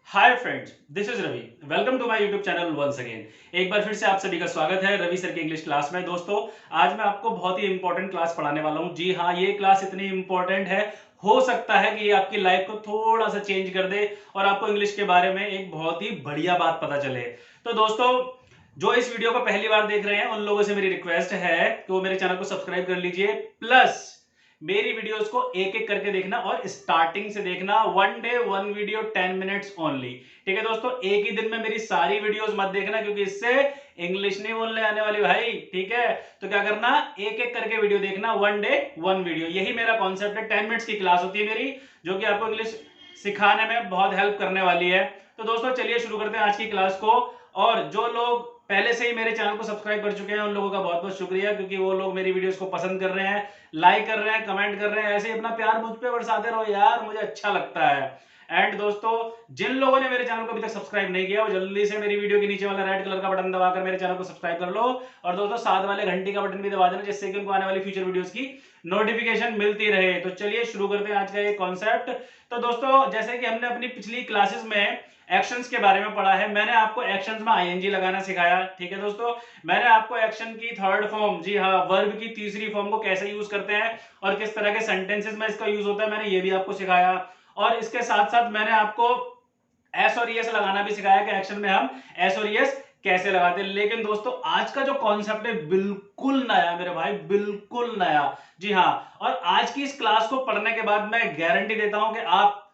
Hi friends, this is Ravi. Welcome to my YouTube channel once again. एक बार फिर से आप सभी का स्वागत है रवि सर की इंग्लिश क्लास में। दोस्तों, आज मैं आपको बहुत ही इंपॉर्टेंट क्लास पढ़ाने वाला हूं। जी हाँ, ये क्लास इतनी इंपॉर्टेंट है, हो सकता है कि ये आपकी लाइफ को थोड़ा सा चेंज कर दे और आपको इंग्लिश के बारे में एक बहुत ही बढ़िया बात पता चले। तो दोस्तों, जो इस वीडियो को पहली बार देख रहे हैं उन लोगों से मेरी रिक्वेस्ट है कि वो मेरे चैनल को सब्सक्राइब कर लीजिए, प्लस मेरी वीडियोस को एक एक करके देखना और स्टार्टिंग से देखना। One day one video 10 minutes only. ठीक है दोस्तों, एक ही दिन में मेरी सारी वीडियोस मत देखना, क्योंकि इससे इंग्लिश नहीं बोलने आने वाली भाई। ठीक है, तो क्या करना, एक एक करके वीडियो देखना, वन डे वन वीडियो। यही मेरा कॉन्सेप्ट है। 10 मिनट्स की क्लास होती है मेरी, जो कि आपको इंग्लिश सिखाने में बहुत हेल्प करने वाली है। तो दोस्तों, चलिए शुरू करते हैं आज की क्लास को। और जो लोग पहले से ही मेरे चैनल को सब्सक्राइब कर चुके हैं उन लोगों का बहुत बहुत शुक्रिया, क्योंकि वो लोग मेरी वीडियोस को पसंद कर रहे हैं, लाइक कर रहे हैं, कमेंट कर रहे हैं। ऐसे ही अपना प्यार मुझ पे बरसाते रहो यार, मुझे अच्छा लगता है। एंड दोस्तों, जिन लोगों ने मेरे चैनल को अभी तक सब्सक्राइब नहीं किया वो जल्दी से मेरी वीडियो के नीचे वाला रेड कलर का बटन दबाकर मेरे चैनल को सब्सक्राइब कर लो। और दोस्तों, साथ वाले घंटी का बटन भी दबा देना, जिससे कि उनको आने वाली फ्यूचर वीडियोस की नोटिफिकेशन मिलती रहे। तो चलिए शुरू करते हैं आज का ये कॉन्सेप्ट। तो दोस्तों, जैसे कि हमने अपनी पिछली क्लासेस में एक्शंस के बारे में पढ़ा है, मैंने आपको एक्शंस में आईएनजी लगाना सिखाया। ठीक है दोस्तों, मैंने आपको एक्शन की थर्ड फॉर्म, जी हाँ, वर्ब की तीसरी फॉर्म को कैसे यूज करते हैं और किस तरह के सेंटेंसेस में इसका यूज होता है, मैंने ये भी आपको सिखाया। और इसके साथ साथ मैंने आपको एस और यस लगाना भी सिखाया कि एक्शन में हम एस और यस कैसे लगाते हैं। लेकिन दोस्तों, आज का जो कॉन्सेप्ट है बिल्कुल नया मेरे भाई, बिल्कुल नया। जी हाँ, और आज की इस क्लास को पढ़ने के बाद मैं गारंटी देता हूं कि आप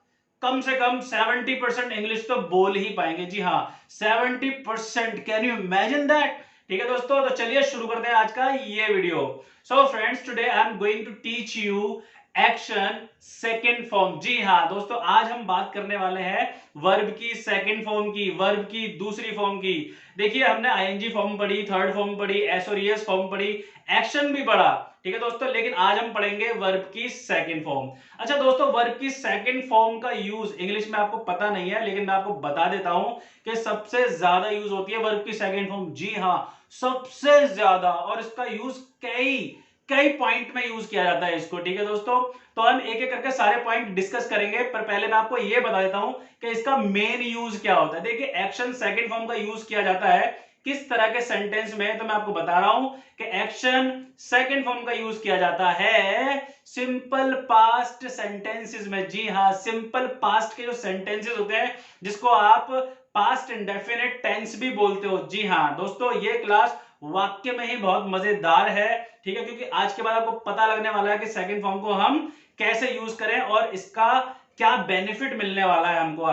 कम से कम 70% इंग्लिश तो बोल ही पाएंगे। जी हाँ, 70%। Can you imagine that? ठीक है दोस्तों, तो चलिए शुरू करते हैं आज का ये video. So friends, today I am going to teach you action second form. जी हाँ दोस्तों, आज हम बात करने वाले हैं वर्ब की सेकेंड फॉर्म की, वर्ब की दूसरी फॉर्म की। देखिए, हमने आईएनजी फॉर्म पढ़ी, थर्ड फॉर्म पढ़ी, एस और एस फॉर्म पढ़ी, एक्शन भी पढ़ा। ठीक है दोस्तों, लेकिन आज हम पढ़ेंगे वर्ब की सेकेंड फॉर्म। अच्छा दोस्तों, वर्ब की सेकेंड फॉर्म का यूज इंग्लिश में आपको पता नहीं है, लेकिन मैं आपको बता देता हूं कि सबसे ज्यादा यूज होती है वर्ब की सेकेंड फॉर्म। जी हाँ, सबसे ज्यादा। और इसका यूज कई कई पॉइंट में यूज किया जाता है इसको। ठीक है दोस्तों, तो हम एक एक करके सारे पॉइंट डिस्कस करेंगे, पर पहले मैं आपको यह बता देता हूं कि इसका मेन यूज क्या होता है। देखिए, एक्शन सेकेंड फॉर्म का यूज किया जाता है किस तरह के सेंटेंस में, तो मैं आपको बता रहा हूं कि एक्शन सेकेंड फॉर्म का यूज किया जाता है सिंपल पास्ट सेंटेंसेस में। जी हाँ, सिंपल पास्ट के जो सेंटेंसेस होते हैं, जिसको आप पास्ट इंडेफिनिट टेंस भी बोलते हो। जी हाँ दोस्तों, ये क्लास वाक्य में ही बहुत मजेदार है। ठीक है, क्योंकि आज के बाद आपको पता लगने वाला है कि सेकंड फॉर्म को हम कैसे यूज करें और इसका क्या बेनिफिट मिलने वाला है हमको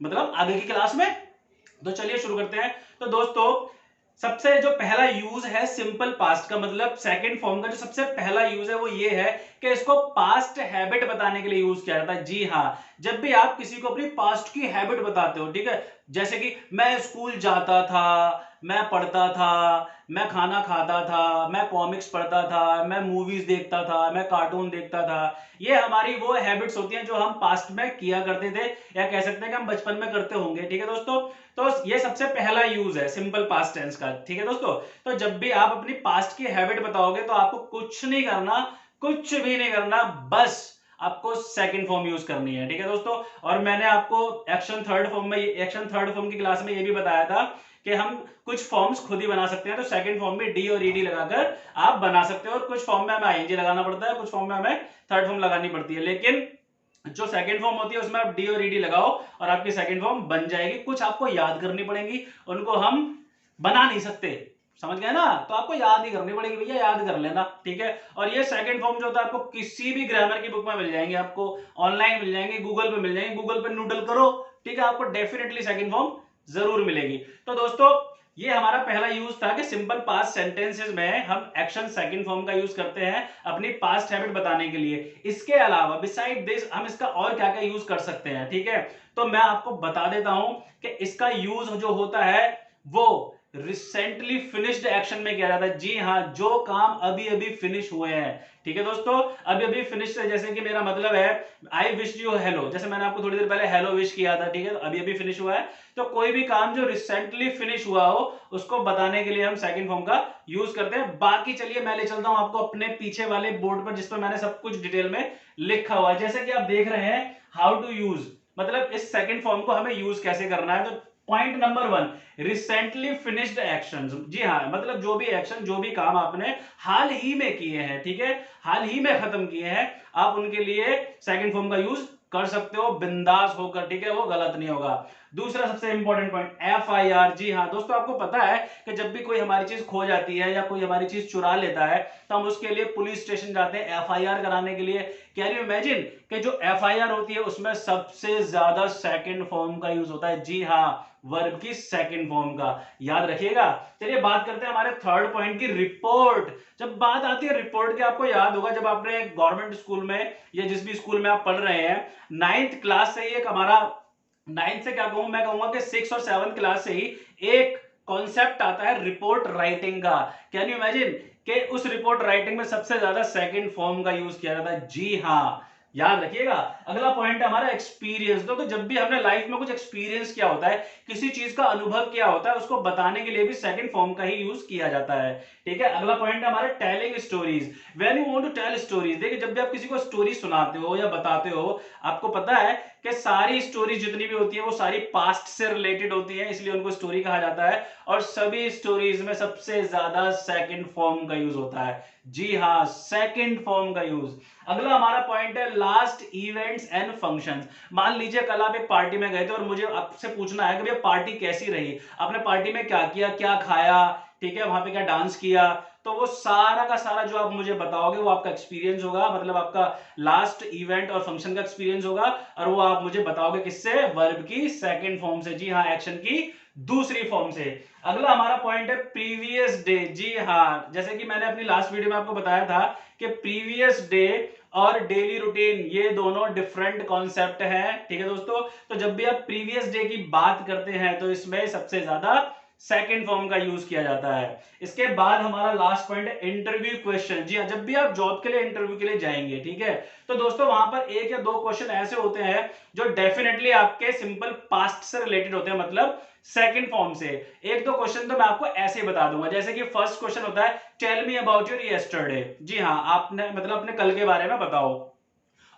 मतलब आगे की क्लास में। तो चलिए शुरू करते हैं। तो दोस्तों, सबसे जो पहला यूज है सिंपल पास्ट का, मतलब सेकंड फॉर्म का जो सबसे पहला यूज है वो ये है कि इसको पास्ट हैबिट बताने के लिए यूज किया जाता है। जी हाँ, जब भी आप किसी को अपनी पास्ट की हैबिट बताते हो, ठीक है, जैसे कि मैं स्कूल जाता था, मैं पढ़ता था, मैं खाना खाता था, मैं कॉमिक्स पढ़ता था, मैं मूवीज देखता था, मैं कार्टून देखता था। ये हमारी वो हैबिट्स होती हैं जो हम पास्ट में किया करते थे, या कह सकते हैं कि हम बचपन में करते होंगे। ठीक है दोस्तों, तो ये सबसे पहला यूज है सिंपल पास्ट टेंस का। ठीक है दोस्तों, तो जब भी आप अपनी पास्ट की हैबिट बताओगे तो आपको कुछ नहीं करना, कुछ भी नहीं करना, बस आपको सेकंड फॉर्म यूज करनी है। ठीक है दोस्तों, और मैंने आपको एक्शन थर्ड फॉर्म की क्लास में ये भी बताया था कि हम कुछ फॉर्म्स खुद ही बना सकते हैं। तो सेकंड फॉर्म में डी और ईडी लगाकर आप बना सकते हो, और कुछ फॉर्म में हमें आईएनजी लगाना पड़ता है, कुछ फॉर्म में हमें थर्ड फॉर्म लगानी पड़ती है। लेकिन जो सेकंड फॉर्म होती है उसमें आप डी और ईडी लगाओ और आपकी सेकंड फॉर्म बन जाएगी। कुछ आपको याद करनी पड़ेगी, उनको हम बना नहीं सकते, समझ गए ना? तो आपको याद ही करनी पड़ेगी भैया, याद कर लेना। ठीक है, और ये सेकंड फॉर्म जो होता है आपको किसी भी ग्रामर की बुक में मिल जाएंगे, आपको ऑनलाइन मिल जाएंगे, गूगल पे मिल जाएंगे, गूगल पे नूडल करो, ठीक है, आपको डेफिनेटली सेकंड फॉर्म जरूर मिलेगी। तो दोस्तों, ये हमारा पहला यूज था कि सिंपल पास्ट सेंटेंसेस में हम एक्शन सेकंड फॉर्म का यूज करते हैं अपनी पास्ट हैबिट बताने के लिए। इसके अलावा बिसाइड दिस हम इसका और क्या क्या यूज कर सकते हैं, ठीक है, तो मैं आपको बता देता हूं कि इसका यूज जो होता है वो रिसेंटली फिनिश्ड एक्शन में किया जाता है। जी हाँ, जो काम अभी अभी फिनिश हुए हैं। ठीक है दोस्तों, अभी अभी फिनिश है, जैसे कि मेरा मतलब है आई विश यू हेलो, जैसे मैंने आपको थोड़ी देर पहले हेलो विश किया था, ठीक है, तो अभी अभी फिनिश हुआ है। तो कोई भी काम जो रिसेंटली फिनिश हुआ हो उसको बताने के लिए हम सेकंड फॉर्म का यूज करते हैं। बाकी चलिए मैं ले चलता हूं आपको अपने पीछे वाले बोर्ड पर, जिस पर मैंने सब कुछ डिटेल में लिखा हुआ है। जैसे कि आप देख रहे हैं हाउ टू यूज मतलब इस सेकंड फॉर्म को हमें यूज कैसे करना है। तो point number 1, recently finished actions. जी हाँ, मतलब जो भी एक्शन, जो भी काम आपने हाल ही में किए हैं, ठीक है, हाल ही में खत्म किए हैं, आप उनके लिए सेकंड फॉर्म का यूज कर सकते हो बिंदास होकर, ठीक है, वो गलत नहीं होगा। दूसरा सबसे इंपॉर्टेंट पॉइंट, FIR। जी हाँ दोस्तों, आपको पता है कि जब भी कोई हमारी चीज खो जाती है या कोई हमारी चीज चुरा लेता है तो हम उसके लिए पुलिस स्टेशन जाते हैं FIR कराने के लिए। कैन यू इमेजिन कि जो FIR होती है उसमें सबसे ज्यादा सेकंड फॉर्म का यूज होता है। जी हाँ, वर्ब की सेकंड फॉर्म का, याद रखिएगा। चलिए बात करते हैं हमारे थर्ड पॉइंट की, रिपोर्ट। जब बात आती है रिपोर्ट की, आपको याद होगा जब आपने गवर्नमेंट स्कूल में या जिस भी स्कूल में आप पढ़ रहे हैं, 9th क्लास से ही एक हमारा, 9th से क्या कहूं, मैं कहूंगा कि 6 और 7th क्लास से ही एक कॉन्सेप्ट आता है रिपोर्ट राइटिंग का। कैन यू इमेजिन कि उस रिपोर्ट राइटिंग में सबसे ज्यादा सेकंड फॉर्म का यूज किया जाता है। जी हाँ, याद रखिएगा। अगला पॉइंट है हमारा एक्सपीरियंस। तो जब भी हमने लाइफ में कुछ एक्सपीरियंस किया होता है, किसी चीज का अनुभव किया होता है, उसको बताने के लिए भी सेकंड फॉर्म का ही यूज किया जाता है, ठीक है। अगला पॉइंट है हमारा telling stories. When you want to tell stories, देखिए जब भी आप किसी को स्टोरी सुनाते हो या बताते हो, आपको पता है कि सारी स्टोरी जितनी भी होती है वो सारी पास्ट से रिलेटेड होती है, इसलिए उनको स्टोरी कहा जाता है। और सभी स्टोरीज में सबसे ज्यादा सेकंड फॉर्म का यूज होता है। जी हाँ, सेकंड फॉर्म का यूज। अगला हमारा पॉइंट है लास्ट इवेंट्स एंड फंक्शंस। मान लीजिए कल आप एक पार्टी में गए थे और मुझे आपसे पूछना है कि भैया पार्टी कैसी रही, आपने पार्टी में क्या किया, क्या खाया, ठीक है, वहां पे क्या डांस किया, तो वो सारा का सारा जो आप मुझे बताओगे वो आपका एक्सपीरियंस होगा, मतलब आपका लास्ट इवेंट और फंक्शन का एक्सपीरियंस होगा। और वो आप मुझे बताओगे किससे, वर्ब की सेकंड फॉर्म से। जी हाँ, एक्शन की दूसरी फॉर्म से। अगला हमारा पॉइंट है प्रीवियस डे। जी हाँ, जैसे कि मैंने अपनी लास्ट वीडियो में आपको बताया था कि प्रीवियस डे और डेली रूटीन ये दोनों डिफरेंट कॉन्सेप्ट हैं, ठीक है दोस्तों। तो जब भी आप प्रीवियस डे की बात करते हैं तो इसमें सबसे ज्यादा सेकंड फॉर्म का यूज किया जाता है। इसके बाद हमारा लास्ट पॉइंट है इंटरव्यू क्वेश्चन। जी हाँ, जब भी आप जॉब के लिए इंटरव्यू के लिए जाएंगे, ठीक है, तो दोस्तों वहां पर एक या दो क्वेश्चन ऐसे होते हैं जो डेफिनेटली आपके सिंपल पास्ट से रिलेटेड होते हैं, मतलब सेकंड फॉर्म से। एक दो क्वेश्चन तो मैं आपको ऐसे ही बता दूंगा, जैसे कि फर्स्ट क्वेश्चन होता है tell me about your yesterday. जी हाँ, आपने मतलब अपने कल के बारे में बताओ।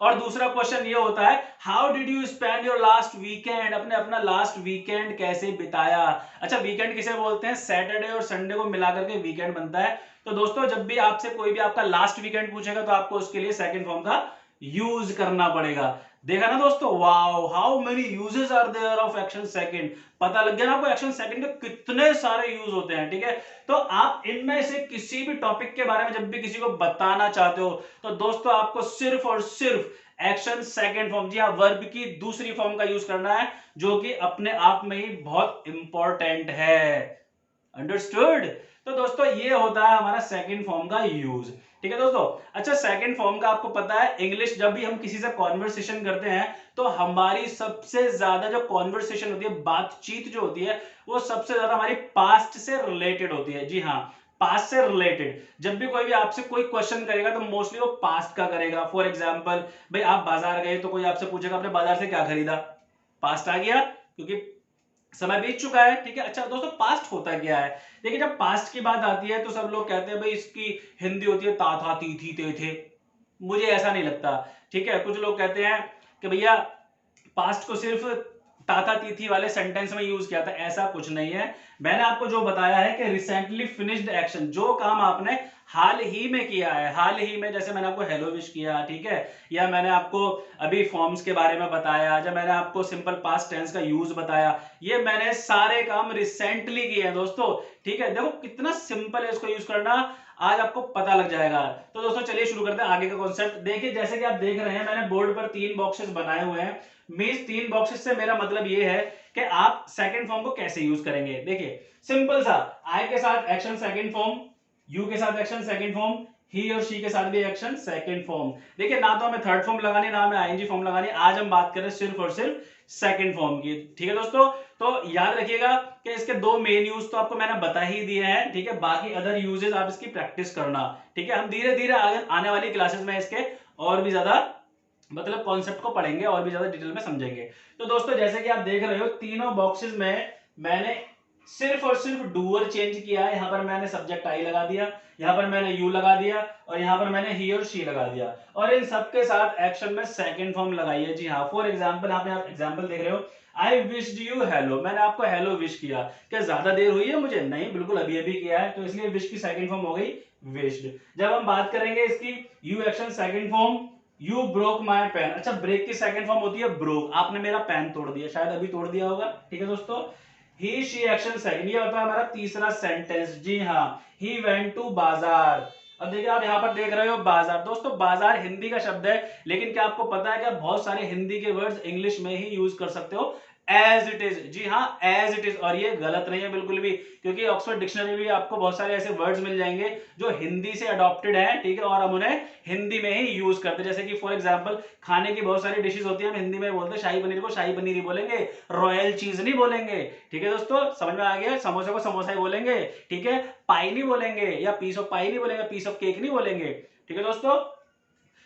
और दूसरा क्वेश्चन ये होता है how did you spend your last weekend, अपने अपना लास्ट वीकेंड कैसे बिताया। अच्छा, वीकेंड किसे बोलते हैं, सैटरडे और संडे को मिलाकर के वीकेंड बनता है। तो दोस्तों जब भी आपसे कोई भी आपका लास्ट वीकेंड पूछेगा तो आपको उसके लिए सेकंड फॉर्म का यूज करना पड़ेगा। देखा ना दोस्तों, wow how many uses are there of action second. पता लग गया ना आपको एक्शन सेकंड के कितने सारे यूज होते हैं, ठीक है। तो आप इनमें से किसी भी टॉपिक के बारे में जब भी किसी को बताना चाहते हो तो दोस्तों आपको सिर्फ और सिर्फ एक्शन सेकंड फॉर्म, जी हाँ, वर्ब की दूसरी फॉर्म का यूज करना है, जो कि अपने आप में ही बहुत इंपॉर्टेंट है। अंडरस्टूड। तो दोस्तों ये होता है हमारा सेकंड फॉर्म का यूज, ठीक है दोस्तों। अच्छा, सेकंड फॉर्म का आपको पता है इंग्लिश, जब भी हम किसी से कॉन्वर्सेशन करते हैं तो हमारी सबसे ज्यादा जो कॉन्वर्सेशन होती है, बातचीत जो होती है, वो सबसे ज्यादा हमारी पास्ट से रिलेटेड होती है। जी हाँ, पास्ट से रिलेटेड। जब भी कोई भी आपसे कोई क्वेश्चन करेगा तो मोस्टली वो पास्ट का करेगा। फॉर एग्जांपल, भाई आप बाजार गए तो कोई आपसे पूछेगा आपने बाजार से क्या खरीदा, पास्ट आ गया, क्योंकि समय बीत चुका है, ठीक है। अच्छा दोस्तों, पास्ट होता क्या है, देखिए जब पास्ट की बात आती है तो सब लोग कहते हैं भाई इसकी हिंदी होती है ता था ती थी ते थे। मुझे ऐसा नहीं लगता, ठीक है। कुछ लोग कहते हैं कि भैया पास्ट को सिर्फ ताता तीथी वाले सेंटेंस में यूज किया था, ऐसा कुछ नहीं है। मैंने आपको जो बताया है कि रिसेंटली फिनिश्ड एक्शन, जो काम आपने हाल ही में किया है, हाल ही में, जैसे मैंने आपको हेलो विश किया, ठीक है, या मैंने आपको अभी फॉर्म्स के बारे में बताया, या मैंने आपको सिंपल पास्ट टेंस का यूज बताया, ये मैंने सारे काम रिसेंटली किए हैं दोस्तों, ठीक है। देखो कितना सिंपल है इसको यूज करना, आज आपको पता लग जाएगा। तो दोस्तों चलिए शुरू करते हैं आगे का कॉन्सेप्ट। देखिए जैसे कि आप देख रहे हैं मैंने बोर्ड पर 3 बॉक्सेस बनाए हुए हैं। मींस 3 बॉक्सेस से मेरा मतलब ये है कि आप सेकंड फॉर्म को कैसे यूज करेंगे। देखिए सिंपल सा, आई के साथ एक्शन सेकंड फॉर्म, यू के साथ एक्शन सेकंड फॉर्म, ही और शी के साथ भी एक्शन सेकंड फॉर्म। देखिए ना तो हमें थर्ड फॉर्म लगानी, ना हमें आईएनजी फॉर्म लगानी, आज हम बात करें सिर्फ और सिर्फ सेकंड फॉर्म की, ठीक है दोस्तों। तो याद रखिएगा कि इसके दो मेन यूज तो आपको मैंने बता ही दिए हैं, ठीक है। बाकी अदर यूजेस आप इसकी प्रैक्टिस करना, ठीक है। हम धीरे धीरे आने वाली क्लासेस में इसके और भी ज्यादा मतलब कॉन्सेप्ट को पढ़ेंगे और भी ज्यादा डिटेल में समझेंगे। तो दोस्तों जैसे कि आप देख रहे हो तीनों बॉक्सेस में मैंने सिर्फ और सिर्फ डूअर चेंज किया है। यहाँ पर मैंने सब्जेक्ट आई लगा दिया, यहाँ पर मैंने यू लगा दिया और यहाँ पर मैंने ही और शी लगा दिया, और इन सबके साथ एक्शन में सेकंड फॉर्म लगाई है। जी हाँ, फॉर एग्जांपल यहाँ पे आप एग्जांपल देख रहे हो, आई विश्ड यू हेलो, मैंने आपको हेलो विश किया। क्या ज्यादा देर हुई है मुझे? नहीं, बिल्कुल अभी अभी किया है, तो इसलिए विश की सेकंड फॉर्म हो गई विश्ड। जब हम बात करेंगे इसकी you action second form, you broke my pen. अच्छा, ब्रेक की सेकंड फॉर्म होती है ब्रोक, आपने मेरा पेन तोड़ दिया, शायद अभी तोड़ दिया होगा, ठीक है दोस्तों। ही शी एक्शन सेकंड, ये होता है हमारा तीसरा सेंटेंस। जी हाँ, ही वेंट टू बाजार। अब देखिए आप यहाँ पर देख रहे हो बाजार, दोस्तों बाजार हिंदी का शब्द है, लेकिन क्या आपको पता है कि आप बहुत सारे हिंदी के वर्ड्स इंग्लिश में ही यूज कर सकते हो एज इट इज। जी हाँ, एज इट इज, और ये गलत नहीं है बिल्कुल भी, क्योंकि ऑक्सफोर्ड डिक्शनरी में आपको बहुत सारे ऐसे वर्ड्स मिल जाएंगे जो हिंदी से अडॉप्टेड हैं, ठीक है, और हम उन्हें हिंदी में ही यूज करते हैं। जैसे कि फॉर एग्जांपल खाने की बहुत सारी डिशेस होती है, हम हिंदी में बोलते हैं शाही पनीर को शाही पनीर ही बोलेंगे, रॉयल चीज नहीं बोलेंगे, ठीक है दोस्तों, समझ में आ गया। समोसे को समोसा ही बोलेंगे, ठीक है, पाई नहीं बोलेंगे, या पीस ऑफ पाई नहीं बोलेंगे, पीस ऑफ केक नहीं बोलेंगे, ठीक है दोस्तों।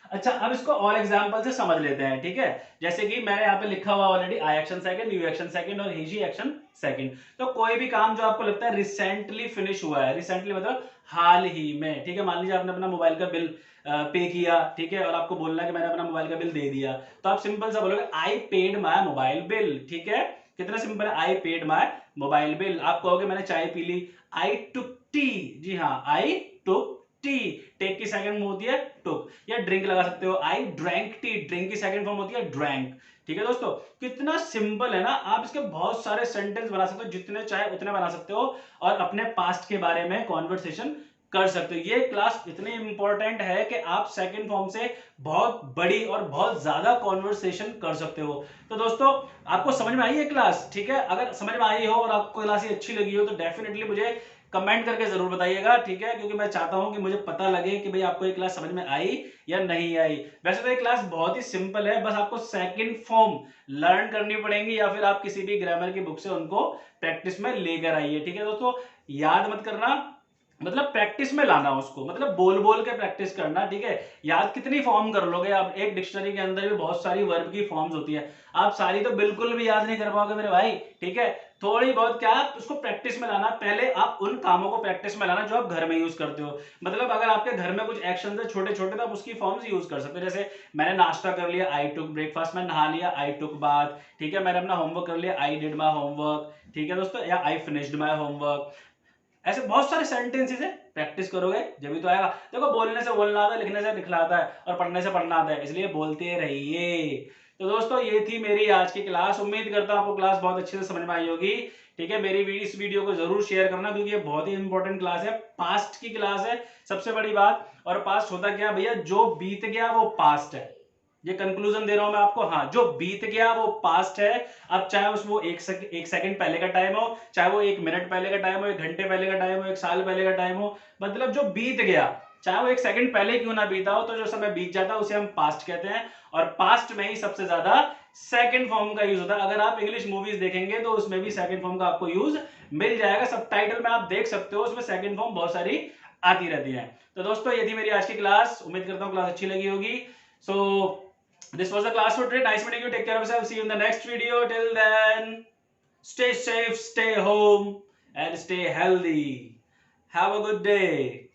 अच्छा, अब इसको और एग्जांपल से समझ लेते हैं, ठीक है। जैसे कि मैंने यहाँ पे लिखा हुआ already, I action second, you action second और ही शी एक्शन सेकंड। तो कोई भी काम जो आपको लगता है रिसेंटली फिनिश हुआ है, रिसेंटली मतलब हाल ही में, ठीक है, मान लीजिए आपने अपना मोबाइल का बिल पे किया, ठीक है, और आपको बोलना है कि मैंने अपना मोबाइल का बिल दे दिया, तो आप सिंपल सा बोलोगे I paid my mobile bill, ठीक है। कितना सिंपल है, I paid my mobile bill. आप कहोगे मैंने चाय पी ली, आई टुक टी। जी हाँ, आई टुक टी, टेक की सेकंड फॉर्म होती है टुक, या ड्रिंक लगा सकते हो, आई ड्रैंक टी, ड्रिंक की सेकंड फॉर्म होती है ड्रैंक, ठीक है दोस्तों। कितना सिंपल है ना, आप इसके बहुत सारे सेंटेंस बना सकते हो, जितने चाहे उतने बना सकते हो, और अपने पास्ट के बारे में कॉन्वर्सेशन कर सकते हो। ये क्लास इतनी इंपॉर्टेंट है कि आप सेकंड फॉर्म से बहुत बड़ी और बहुत ज्यादा कॉन्वर्सेशन कर सकते हो। तो दोस्तों, आपको समझ में आई है क्लास? ठीक है, अगर समझ में आई हो और आपको क्लास ये अच्छी लगी हो तो डेफिनेटली मुझे कमेंट करके जरूर बताइएगा, ठीक है, क्योंकि मैं चाहता हूं कि मुझे पता लगे कि भाई आपको ये क्लास समझ में आई या नहीं आई। वैसे तो ये क्लास बहुत ही सिंपल है, बस आपको सेकंड फॉर्म लर्न करनी पड़ेंगी, या फिर आप किसी भी ग्रामर की बुक से उनको प्रैक्टिस में लेकर आइए, ठीक है दोस्तों। याद मत करना, मतलब प्रैक्टिस में लाना उसको, मतलब बोल बोल के प्रैक्टिस करना, ठीक है। याद कितनी फॉर्म कर लोगे आप, एक डिक्शनरी के अंदर भी बहुत सारी वर्ब की फॉर्म्स होती है, आप सारी तो बिल्कुल भी याद नहीं कर पाओगे मेरे भाई, ठीक है। थोड़ी बहुत क्या, उसको प्रैक्टिस में लाना, पहले आप उन कामों को प्रैक्टिस में लाना जो आप घर में यूज करते हो। मतलब अगर आपके घर में कुछ एक्शन है छोटे छोटे, तो आप उसकी फॉर्म्स यूज कर सकते हो। जैसे मैंने नाश्ता कर लिया, आई टुक ब्रेकफास्ट, मैं नहा लिया, आई टुक बाथ, ठीक है, मैंने अपना होमवर्क कर लिया, आई डिड माई होमवर्क, ठीक है दोस्तों, या आई फिनिश्ड माई होमवर्क। ऐसे बहुत सारे सेंटेंसेस है, प्रैक्टिस करोगे जब भी तो आएगा। देखो, बोलने से बोलना आता है, लिखने से लिखना आता है, और पढ़ने से पढ़ना आता है, इसलिए बोलते रहिए। तो दोस्तों, ये थी मेरी आज की क्लास, उम्मीद करता हूं आपको क्लास बहुत अच्छे से समझ में आई होगी, ठीक है। मेरी इस वीडियो को जरूर शेयर करना, क्योंकि ये बहुत ही इंपॉर्टेंट क्लास है, पास्ट की क्लास है, सबसे बड़ी बात। और पास्ट होता क्या भैया, जो बीत गया वो पास्ट है, ये कंक्लूजन दे रहा हूं मैं आपको। हाँ, जो बीत गया वो पास्ट है। अब चाहे उस वो एक सेकंड पहले का टाइम हो, चाहे वो 1 मिनट पहले का टाइम हो, 1 घंटे पहले का टाइम हो, 1 साल पहले का टाइम हो, मतलब जो बीत गया, चाहे वो 1 सेकंड पहले क्यों ना बीता हो, तो जो समय बीत जाता है उसे हम पास्ट कहते हैं। और पास्ट में ही सबसे ज्यादा सेकंड फॉर्म का यूज होता है। अगर आप इंग्लिश मूवीज देखेंगे तो उसमें भी सेकंड फॉर्म का आपको यूज मिल जाएगा, सबटाइटल में आप देख सकते हो, उसमें सेकंड फॉर्म बहुत सारी आती रहती है। तो दोस्तों, ये थी मेरी आज की क्लास, उम्मीद करता हूँ क्लास अच्छी लगी होगी। सो this was the class for today. Nice meeting you. Take care of yourself. See you in the next video. Till then, stay safe, stay home, and stay healthy. Have a good day.